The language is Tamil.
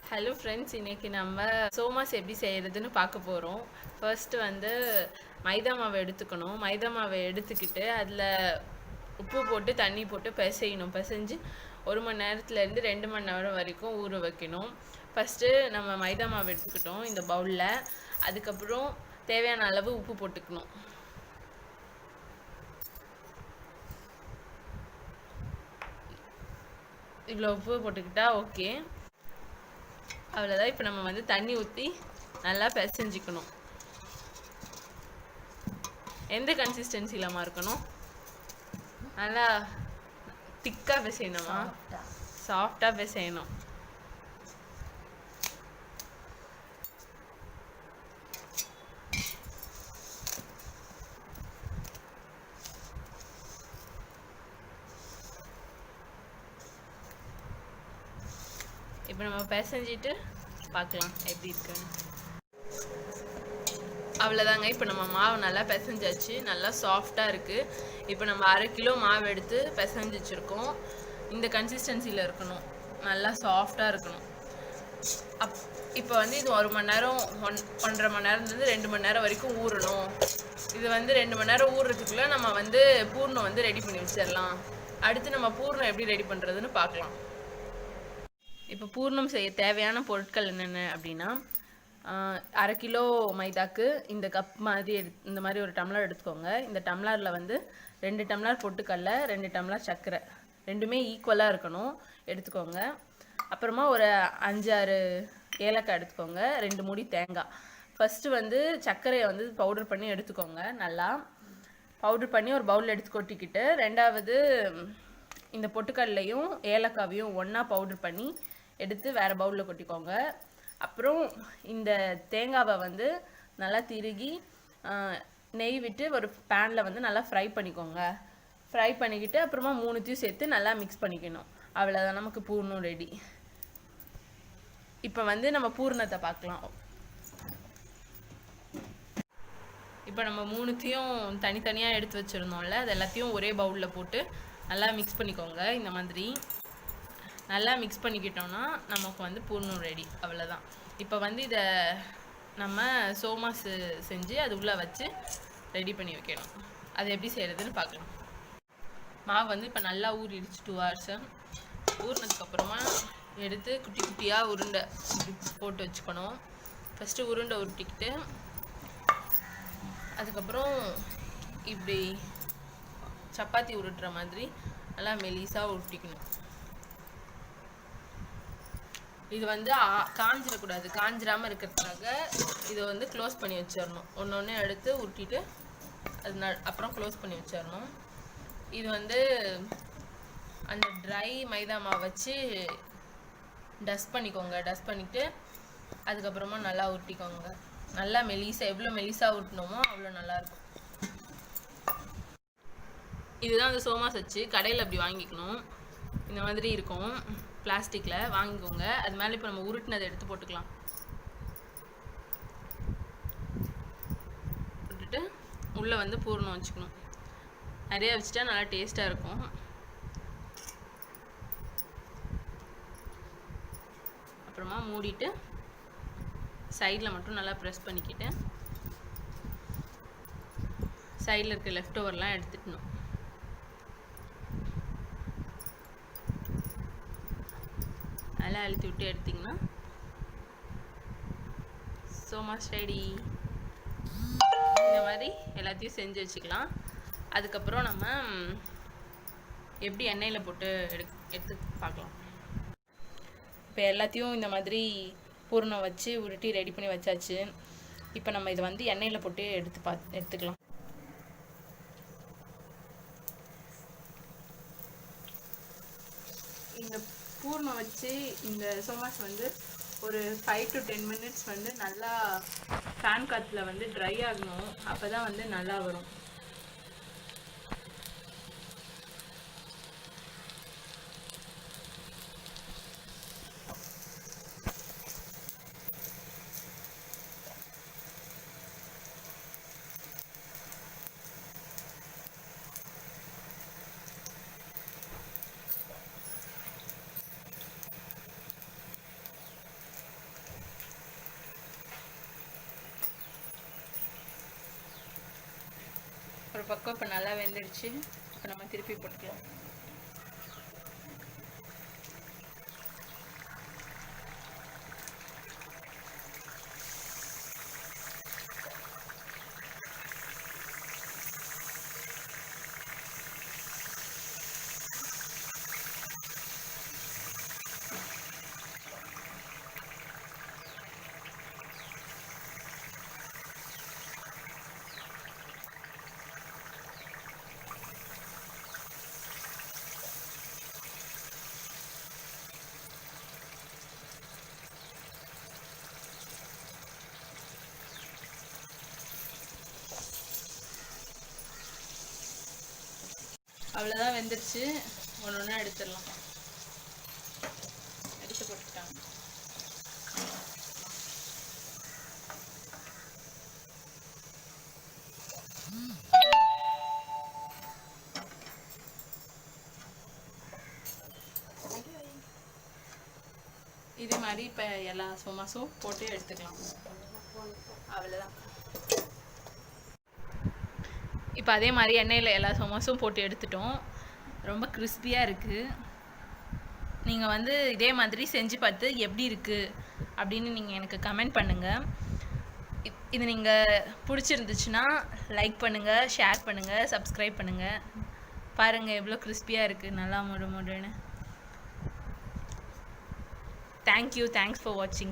ஹலோ ஃப்ரெண்ட்ஸ், இன்றைக்கி நம்ம சோமாஸ் எப்படி செய்கிறதுன்னு பார்க்க போகிறோம். ஃபர்ஸ்ட்டு வந்து மைதா மாவை எடுத்துக்கணும். மைதா மாவை எடுத்துக்கிட்டு அதில் உப்பு போட்டு தண்ணி போட்டு பிசையணும். பிசைஞ்சு 1 மணி நேரத்துலேருந்து 2 மணி நேரம் வரைக்கும் ஊற வைக்கணும். ஃபஸ்ட்டு நம்ம மைதா மாவு எடுத்துக்கிட்டோம் இந்த பவுலில். அதுக்கப்புறம் தேவையான அளவு உப்பு போட்டுக்கணும். இவ்வளோ உப்பு போட்டுக்கிட்டா ஓகே, அவ்வளோதான். இப்போ நம்ம வந்து தண்ணி ஊற்றி நல்லா பிசைஞ்சிக்கணும். எந்த கன்சிஸ்டன்சிலமா இருக்கணும்? நல்லா திக்காக பிசையணுமா? சாஃப்டாக பிசையணும். இப்போ நம்ம பிசைஞ்சிட்டு பார்க்கலாம் எப்படி இருக்குன்னு. அவ்வளோதாங்க. இப்போ நம்ம மாவு நல்லா பிசைஞ்சாச்சு, நல்லா சாஃப்டாக இருக்குது. இப்போ நம்ம 1/2 கிலோ மாவு எடுத்து பிசைஞ்சு வச்சுருக்கோம். இந்த கன்சிஸ்டன்சியில் இருக்கணும், நல்லா சாஃப்டாக இருக்கணும். இப்போ வந்து இது 1 மணி நேரம் 1.5 மணி நேரத்துலேருந்து 2 மணி நேரம் வரைக்கும் ஊறணும். இது வந்து 2 மணி நேரம் ஊறுறதுக்குள்ளே நம்ம வந்து பூர்ணம் வந்து ரெடி பண்ணி வச்சிடலாம். அடுத்து நம்ம பூர்ணம் எப்படி ரெடி பண்ணுறதுன்னு பார்க்கலாம். இப்போ பூர்ணம் செய்ய தேவையான பொருட்கள் என்னென்ன அப்படின்னா, 1/2 கிலோ மைதாக்கு இந்த கப் மாதிரி இந்த மாதிரி ஒரு டம்ளர் எடுத்துக்கோங்க. இந்த டம்ளரில் வந்து 2 டம்ளர் பொட்டுக்கடலை, 2 டம்ளர் சர்க்கரை, ரெண்டுமே ஈக்குவலாக இருக்கணும் எடுத்துக்கோங்க. அப்புறமா ஒரு 5-6 ஏலக்காய் எடுத்துக்கோங்க, 2 மூடி தேங்காய். ஃபஸ்ட்டு வந்து சர்க்கரையை வந்து பவுடர் பண்ணி எடுத்துக்கோங்க. நல்லா பவுடர் பண்ணி ஒரு பவுலில் எடுத்து கொட்டிக்கிட்டு, ரெண்டாவது இந்த பொட்டுக்கடலையும் ஏலக்காவையும் ஒன்றா பவுடர் பண்ணி எடுத்து வேறு பவுலில் கொட்டிக்கோங்க. அப்புறம் இந்த தேங்காவை வந்து நல்லா திருகி நெய் விட்டு ஒரு பேனில் வந்து நல்லா ஃப்ரை பண்ணிக்கோங்க. ஃப்ரை பண்ணிக்கிட்டு அப்புறமா 3த்தையும் சேர்த்து நல்லா மிக்ஸ் பண்ணிக்கணும். அவ்வளோதான், நமக்கு பூர்ணம் ரெடி. இப்போ வந்து நம்ம பூர்ணத்தை பார்க்கலாம். இப்போ நம்ம 3த்தையும் தனித்தனியாக எடுத்து வச்சுருந்தோம்ல, அது எல்லாத்தையும் ஒரே பவுலில் போட்டு நல்லா மிக்ஸ் பண்ணிக்கோங்க. இந்த மாதிரி நல்லா மிக்ஸ் பண்ணிக்கிட்டோன்னா நமக்கு வந்து பூர்ணம் ரெடி. அவ்வளோதான். இப்போ வந்து இதை நம்ம சோமாஸ் செஞ்சு அது உள்ளே வச்சு ரெடி பண்ணி வைக்கணும். அது எப்படி செய்கிறதுன்னு பார்க்கலாம். மாவு வந்து இப்போ நல்லா ஊறிடுச்சு 2 hours. ஊறினதுக்கப்புறமா எடுத்து குட்டி குட்டியாக உருண்டை போட்டு வச்சுக்கணும். ஃபஸ்ட்டு உருண்டை உருட்டிக்கிட்டு அதுக்கப்புறம் இப்படி சப்பாத்தி உருட்டுற மாதிரி நல்லா மெலிசாக உருட்டிக்கணும். இது வந்து காஞ்சிடக்கூடாது. காஞ்சிடாமல் இருக்கிறதுக்காக இதை வந்து க்ளோஸ் பண்ணி வச்சிடணும். ஒன்று எடுத்து உருட்டிட்டு அது அப்புறம் க்ளோஸ் பண்ணி வச்சிடணும். இது வந்து அந்த ட்ரை மைதா மாவு வச்சு டஸ்ட் பண்ணிக்கோங்க. டஸ்ட் பண்ணிவிட்டு அதுக்கப்புறமா நல்லா உருட்டிக்கோங்க. நல்லா மெலிசாக, எவ்வளோ மெலிசாக உருட்டினோமோ அவ்வளோ நல்லாயிருக்கும். இதுதான் அந்த சோமாஸ் வச்சு கடையில் அப்படி வாங்கிக்கணும். இந்த மாதிரி இருக்கும், பிளாஸ்டிக்கில் வாங்கிக்கோங்க. அது மேலே இப்போ நம்ம உருட்டினதை எடுத்து போட்டுக்கலாம். போட்டுட்டு உள்ளே வந்து பூர்ணம் வச்சுக்கணும். நிறையா வச்சுட்டா நல்லா டேஸ்ட்டாக இருக்கும். அப்புறமா மூடிட்டு சைடில் மட்டும் நல்லா ப்ரெஸ் பண்ணிக்கிட்டு சைடில் இருக்க லெஃப்ட் ஓவர்லாம் எடுத்துக்கணும். நல்லா அழுத்தி விட்டு எடுத்திங்கன்னா சோமாஸ் ரெடி. இந்த மாதிரி எல்லாத்தையும் செஞ்சு வச்சுக்கலாம். அதுக்கப்புறம் நம்ம எப்படி எண்ணெயில் போட்டு எடுத்து பார்க்கலாம். இப்போ எல்லாத்தையும் இந்த மாதிரி பூர்ணம் வச்சு உருட்டி ரெடி பண்ணி வச்சாச்சு. இப்போ நம்ம இதை வந்து எண்ணெயில் போட்டு எடுத்துக்கலாம். இந்த பூர்ணம் வச்சு இந்த சோமாஸ் வந்து ஒரு 5 to 10 minutes வந்து நல்லா ஃபேன் காற்றுல வந்து ட்ரை ஆகணும். அப்போ தான் வந்து நல்லா வரும். பக்கம் இப்போ நல்லா வெந்துடுச்சு. இப்போ நம்ம திருப்பி போட்டுக்கலாம். அவ்வளோதான் வெந்துருச்சு. ஒன்று ஒன்றா எடுத்துடலாம். எடுத்து போட்டுட்டாங்க. இதே மாதிரி இப்போ எல்லா சோமாஸும் போட்டு எடுத்துக்கலாம். அவ்வளோதான். இப்போ அதே மாதிரி எண்ணெயில் எல்லா சோமாஸும் போட்டு எடுத்துட்டோம். ரொம்ப கிறிஸ்பியாக இருக்குது. நீங்கள் வந்து இதே மாதிரி செஞ்சு பார்த்து எப்படி இருக்குது அப்படின்னு நீங்கள் எனக்கு கமெண்ட் பண்ணுங்கள். இது நீங்கள் பிடிச்சிருந்துச்சுன்னா லைக் பண்ணுங்கள், ஷேர் பண்ணுங்கள், சப்ஸ்கிரைப் பண்ணுங்கள். பாருங்கள் எவ்வளோ கிறிஸ்பியாக இருக்குது, நல்லா முடுன்னு. தேங்க்யூ, தேங்க்ஸ் ஃபார் வாட்சிங்.